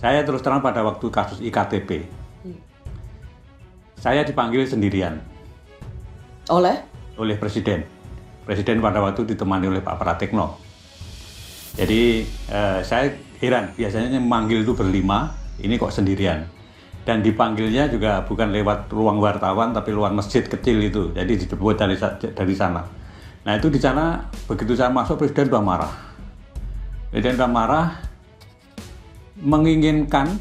Saya terus terang pada waktu kasus IKTP, saya dipanggil sendirian oleh Presiden. Presiden pada waktu ditemani oleh Pak Pratikno. Jadi saya heran, biasanya memanggil itu berlima, ini kok sendirian. Dan dipanggilnya juga bukan lewat ruang wartawan, tapi lewat masjid kecil itu. Jadi dijemput dari sana. Nah itu di sana, begitu saya masuk, Presiden sudah marah. Presiden sudah marah, menginginkan,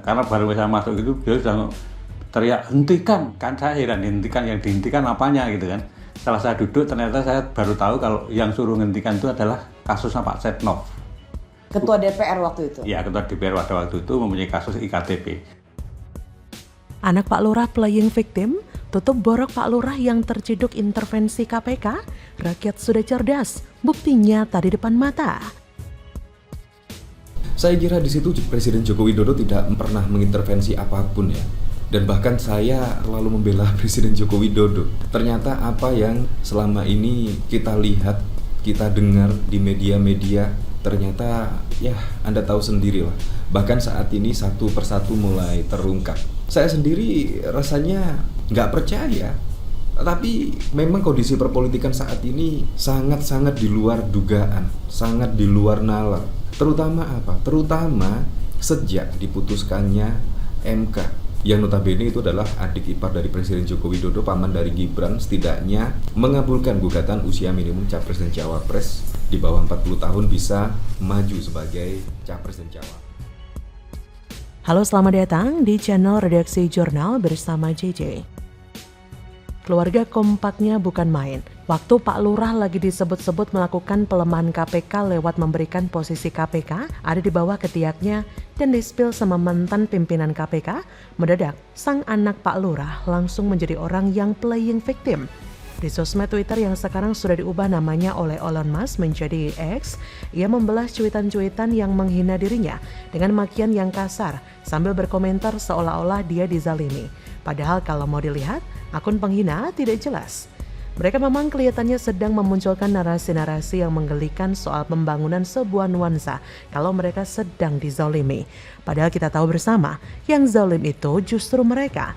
karena baru saya masuk itu, beliau sudah teriak, hentikan. Kan saya heran, hentikan, yang dihentikan apanya gitu kan. Setelah saya duduk, ternyata saya baru tahu kalau yang suruh hentikan itu adalah kasusnya Pak Setnov. Ketua DPR waktu itu? Ya, Ketua DPR pada waktu itu mempunyai kasus IKTP. Anak Pak Lurah playing victim, tutup borok Pak Lurah yang terciduk intervensi KPK, rakyat sudah cerdas, bukti nyata di depan mata. Saya kira di situ Presiden Joko Widodo tidak pernah mengintervensi apapun ya. Dan bahkan saya lalu membela Presiden Joko Widodo. Ternyata apa yang selama ini kita lihat, kita dengar di media-media, ternyata ya Anda tahu sendiri lah. Bahkan saat ini satu persatu mulai terungkap. Saya sendiri rasanya nggak percaya. Tapi memang kondisi perpolitikan saat ini sangat-sangat di luar dugaan, sangat di luar nalar. Terutama apa? Terutama sejak diputuskannya MK. Yang notabene itu adalah adik ipar dari Presiden Joko Widodo, paman dari Gibran, setidaknya mengabulkan gugatan usia minimum Capres dan Cawapres di bawah 40 tahun bisa maju sebagai Capres dan Cawapres. Halo, selamat datang di channel Redaksi Jurnal bersama JJ. Keluarga kompaknya bukan main. Waktu Pak Lurah lagi disebut-sebut melakukan pelemahan KPK lewat memberikan posisi KPK ada di bawah ketiaknya dan dispil sama mantan pimpinan KPK, mendadak sang anak Pak Lurah langsung menjadi orang yang playing victim. Di sosmed Twitter yang sekarang sudah diubah namanya oleh Elon Musk menjadi X, ia membalas cuitan-cuitan yang menghina dirinya dengan makian yang kasar sambil berkomentar seolah-olah dia dizalimi. Padahal kalau mau dilihat, akun penghina tidak jelas. Mereka memang kelihatannya sedang memunculkan narasi-narasi yang menggelikan soal pembangunan sebuah nuansa kalau mereka sedang dizalimi. Padahal kita tahu bersama, yang zalim itu justru mereka.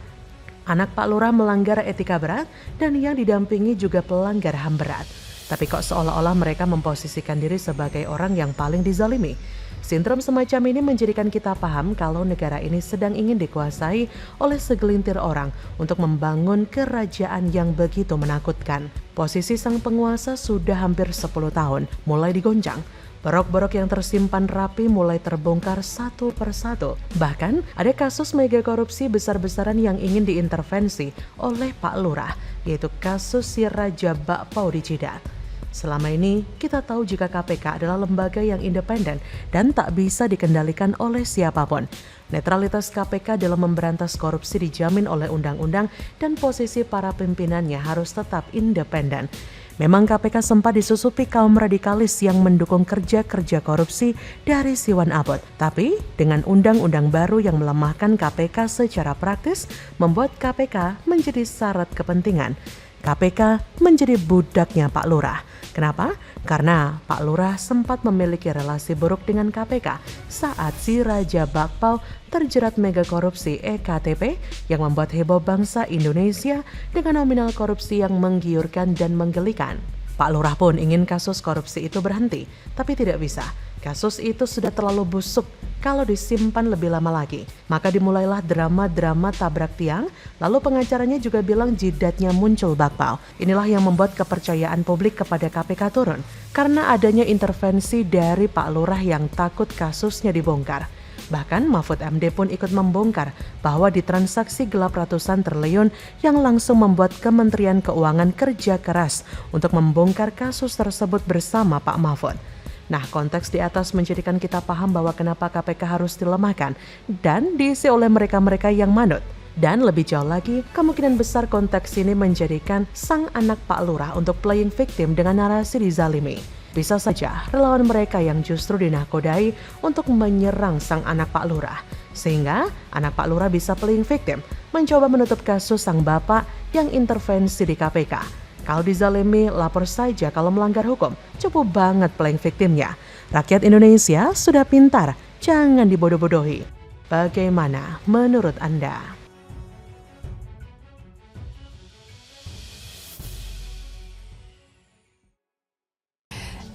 Anak Pak Lurah melanggar etika berat dan yang didampingi juga pelanggar HAM berat. Tapi kok seolah-olah mereka memposisikan diri sebagai orang yang paling dizalimi. Sindrom semacam ini menjadikan kita paham kalau negara ini sedang ingin dikuasai oleh segelintir orang untuk membangun kerajaan yang begitu menakutkan. Posisi sang penguasa sudah hampir 10 tahun, mulai digoncang. Borok-borok yang tersimpan rapi mulai terbongkar satu persatu. Bahkan ada kasus mega korupsi besar-besaran yang ingin diintervensi oleh Pak Lurah, yaitu kasus si Raja Bakpao di Cidat. Selama ini, kita tahu jika KPK adalah lembaga yang independen dan tak bisa dikendalikan oleh siapapun. Netralitas KPK dalam memberantas korupsi dijamin oleh undang-undang dan posisi para pimpinannya harus tetap independen. Memang KPK sempat disusupi kaum radikalis yang mendukung kerja-kerja korupsi dari Siwan Abbott. Tapi dengan undang-undang baru yang melemahkan KPK secara praktis, membuat KPK menjadi syarat kepentingan. KPK menjadi budaknya Pak Lurah. Kenapa? Karena Pak Lurah sempat memiliki relasi buruk dengan KPK saat si Raja Bakpao terjerat mega korupsi EKTP yang membuat heboh bangsa Indonesia dengan nominal korupsi yang menggiurkan dan menggelikan. Pak Lurah pun ingin kasus korupsi itu berhenti, tapi tidak bisa. Kasus itu sudah terlalu busuk kalau disimpan lebih lama lagi. Maka dimulailah drama-drama tabrak tiang, lalu pengacaranya juga bilang jidatnya muncul bakpao. Inilah yang membuat kepercayaan publik kepada KPK turun, karena adanya intervensi dari Pak Lurah yang takut kasusnya dibongkar. Bahkan Mahfud MD pun ikut membongkar bahwa di transaksi gelap ratusan triliun yang langsung membuat Kementerian Keuangan kerja keras untuk membongkar kasus tersebut bersama Pak Mahfud. Nah, konteks di atas menjadikan kita paham bahwa kenapa KPK harus dilemahkan dan diisi oleh mereka-mereka yang manut. Dan lebih jauh lagi, kemungkinan besar konteks ini menjadikan sang anak Pak Lurah untuk playing victim dengan narasi dizalimi. Bisa saja relawan mereka yang justru dinakodai untuk menyerang sang anak Pak Lurah. Sehingga anak Pak Lurah bisa playing victim, mencoba menutup kasus sang bapak yang intervensi di KPK. Kalau dizalimi, lapor saja kalau melanggar hukum. Cukup banget playing victimnya. Rakyat Indonesia sudah pintar. jangan dibodoh-bodohi. Bagaimana menurut Anda?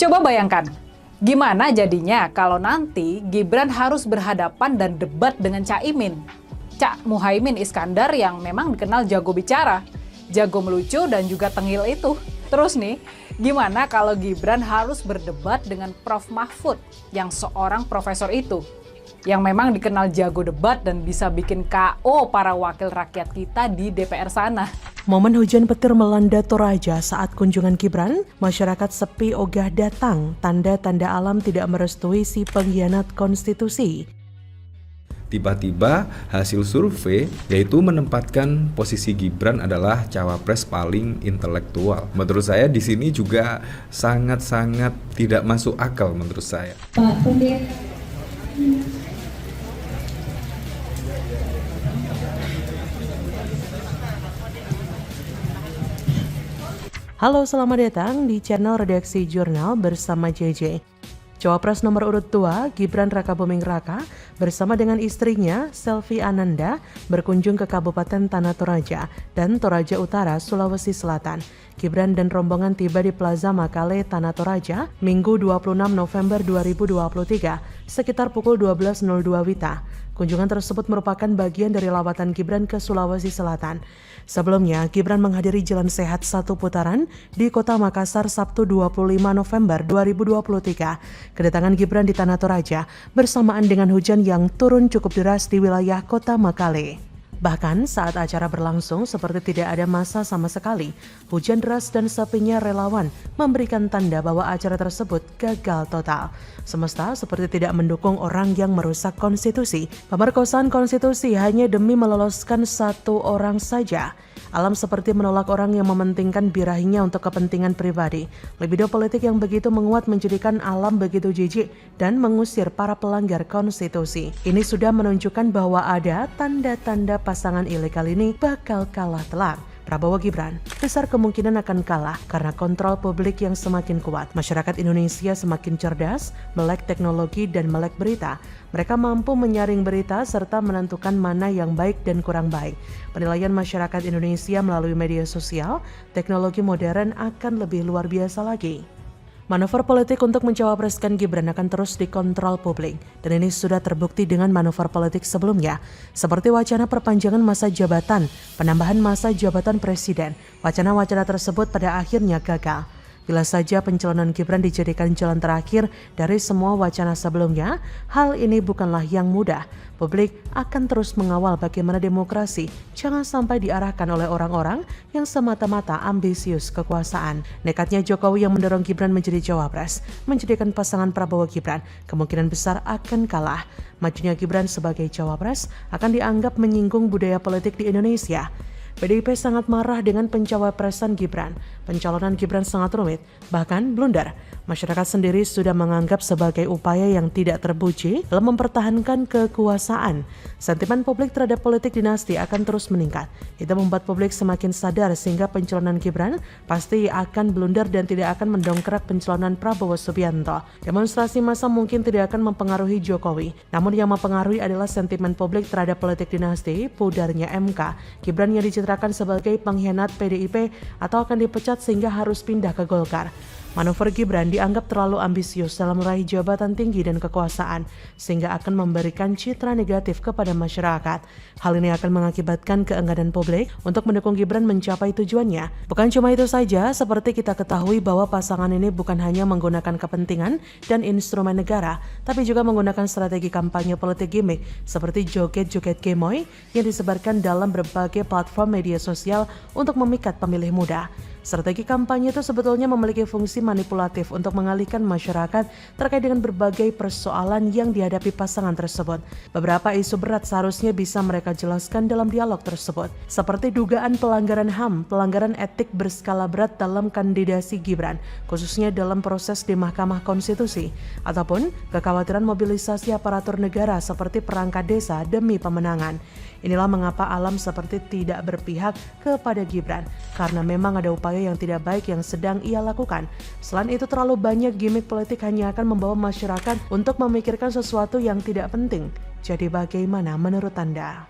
Coba bayangkan, gimana jadinya kalau nanti Gibran harus berhadapan dan debat dengan Caimin. Cak Muhaimin Iskandar yang memang dikenal jago bicara, jago melucu dan juga tengil itu. Terus nih, gimana kalau Gibran harus berdebat dengan Prof. Mahfud yang seorang profesor itu, yang memang dikenal jago debat dan bisa bikin KO para wakil rakyat kita di DPR sana. Momen hujan petir melanda Toraja saat kunjungan Gibran, masyarakat sepi ogah datang, tanda-tanda alam tidak merestui si pengkhianat konstitusi. Tiba-tiba hasil survei yaitu menempatkan posisi Gibran adalah cawapres paling intelektual. Menurut saya di sini juga sangat-sangat tidak masuk akal menurut saya. Halo, selamat datang di channel Redaksi Jurnal bersama JJ. Cawapres nomor urut 2, Gibran Rakabuming Raka, bersama dengan istrinya, Selvi Ananda, berkunjung ke Kabupaten Tanah Toraja dan Toraja Utara, Sulawesi Selatan. Gibran dan rombongan tiba di Plaza Makale, Tanah Toraja, Minggu 26 November 2023, sekitar pukul 12.02 WITA. Kunjungan tersebut merupakan bagian dari lawatan Gibran ke Sulawesi Selatan. Sebelumnya, Gibran menghadiri Jalan Sehat 1 putaran di Kota Makassar Sabtu 25 November 2023. Kedatangan Gibran di Tanah Toraja bersamaan dengan hujan yang turun cukup deras di wilayah Kota Makale. Bahkan saat acara berlangsung seperti tidak ada massa sama sekali. Hujan deras dan sepinya relawan memberikan tanda bahwa acara tersebut gagal total. Semesta seperti tidak mendukung orang yang merusak konstitusi. Pemerkosaan konstitusi hanya demi meloloskan satu orang saja. Alam seperti menolak orang yang mementingkan birahinya untuk kepentingan pribadi. Libido politik yang begitu menguat menjadikan alam begitu jijik dan mengusir para pelanggar konstitusi. Ini sudah menunjukkan bahwa ada tanda-tanda pasangan ilegal ini bakal kalah telak. Prabowo Gibran besar kemungkinan akan kalah karena kontrol publik yang semakin kuat. Masyarakat Indonesia semakin cerdas, melek teknologi dan melek berita. Mereka mampu menyaring berita serta menentukan mana yang baik dan kurang baik. Penilaian masyarakat Indonesia melalui media sosial, teknologi modern akan lebih luar biasa lagi. Manuver politik untuk mencawapreskan Gibran akan terus dikontrol publik, dan ini sudah terbukti dengan manuver politik sebelumnya, seperti wacana perpanjangan masa jabatan, penambahan masa jabatan presiden. Wacana-wacana tersebut pada akhirnya gagal. Bila saja pencalonan Gibran dijadikan jalan terakhir dari semua wacana sebelumnya, hal ini bukanlah yang mudah. Publik akan terus mengawal bagaimana demokrasi jangan sampai diarahkan oleh orang-orang yang semata-mata ambisius kekuasaan. Nekatnya Jokowi yang mendorong Gibran menjadi cawapres, menjadikan pasangan Prabowo Gibran kemungkinan besar akan kalah. Majunya Gibran sebagai cawapres akan dianggap menyinggung budaya politik di Indonesia. PDIP sangat marah dengan pencawapresan Gibran. Pencalonan Gibran sangat rumit, bahkan blunder. Masyarakat sendiri sudah menganggap sebagai upaya yang tidak terpuji dalam mempertahankan kekuasaan. Sentimen publik terhadap politik dinasti akan terus meningkat. Itu membuat publik semakin sadar sehingga pencalonan Gibran pasti akan blunder dan tidak akan mendongkrak pencalonan Prabowo Subianto. Demonstrasi massa mungkin tidak akan mempengaruhi Jokowi. Namun yang mempengaruhi adalah sentimen publik terhadap politik dinasti, pudarnya MK. Gibran yang dicitrakan sebagai pengkhianat PDIP atau akan dipecat sehingga harus pindah ke Golkar. Manuver Gibran dianggap terlalu ambisius dalam meraih jabatan tinggi dan kekuasaan, sehingga akan memberikan citra negatif kepada masyarakat. Hal ini akan mengakibatkan keengganan publik untuk mendukung Gibran mencapai tujuannya. Bukan cuma itu saja, seperti kita ketahui bahwa pasangan ini bukan hanya menggunakan kepentingan dan instrumen negara, tapi juga menggunakan strategi kampanye politik gimmick, seperti joget-joget gemoy yang disebarkan dalam berbagai platform media sosial untuk memikat pemilih muda. Strategi kampanye itu sebetulnya memiliki fungsi manipulatif untuk mengalihkan masyarakat terkait dengan berbagai persoalan yang dihadapi pasangan tersebut. Beberapa isu berat seharusnya bisa mereka jelaskan dalam dialog tersebut, seperti dugaan pelanggaran HAM, pelanggaran etik berskala berat dalam kandidasi Gibran, khususnya dalam proses di Mahkamah Konstitusi, ataupun kekhawatiran mobilisasi aparatur negara seperti perangkat desa demi pemenangan. Inilah mengapa alam seperti tidak berpihak kepada Gibran, karena memang ada upaya upaya yang tidak baik yang sedang ia lakukan. Selain itu, terlalu banyak gimmick politik hanya akan membawa masyarakat untuk memikirkan sesuatu yang tidak penting. Jadi bagaimana menurut Anda?